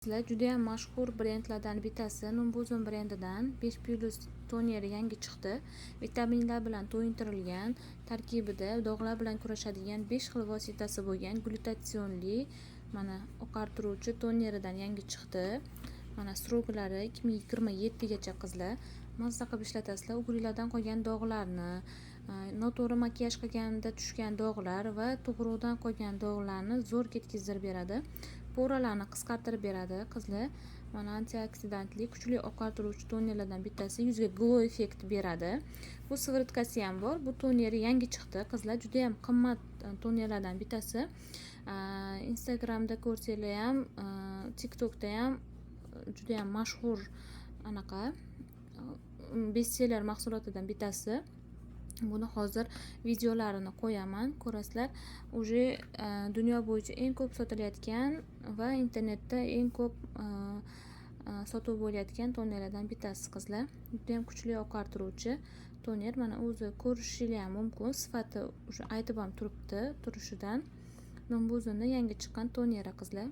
Sizlar juda ham mashhur brendlardan bittasi Numbuzin brendidan 5+ toneri yangi chiqdi. Vitaminlar bilan to'yintirilgan, tarkibida dog'lar bilan kurashadigan 5 xil vositasi bo'lgan glyutatsionli mana oqartiruvchi toneridan yangi chiqdi. Mana sroklari 2027 gacha qizlar. Mazza qilib ishlatasizlar. Ugrilardan qolgan dog'larni, noto'g'ri makiyaj qilganda tushgan dog'lar va tug'ruqdan qolgan dog'larni zo'r ketkazib beradi. Poralarni qisqartirib beradi qizlar. Mana antioksidantli kuchli oqartiruvchi tonerlardan bittasi, yuzga glow effekt beradi. Bu sviritkasi ham bor. Bu toneri yangi chiqdi qizlar. Juda ham qimmat tonerlardan bittasi. Instagramda ko'rsanglar ham, TikTokda ham juda ham mashhur anaqa bestseller mahsulotidan bittasi. Buni hozir videolarini qo'yaman, ko'rasizlar. Uje dunyo bo'yicha eng ko'p sotilayotgan va internetda eng ko'p sotuv bo'layotgan tonerlardan bittasi qizlar. Juda ham kuchli oqartiruvchi toner. Mana o'zi ko'rishingiz ham mumkin. Sifati o'sha aytib ham turibdi turishidan. Numbuzinning yangi chiqqan toneri qizlar.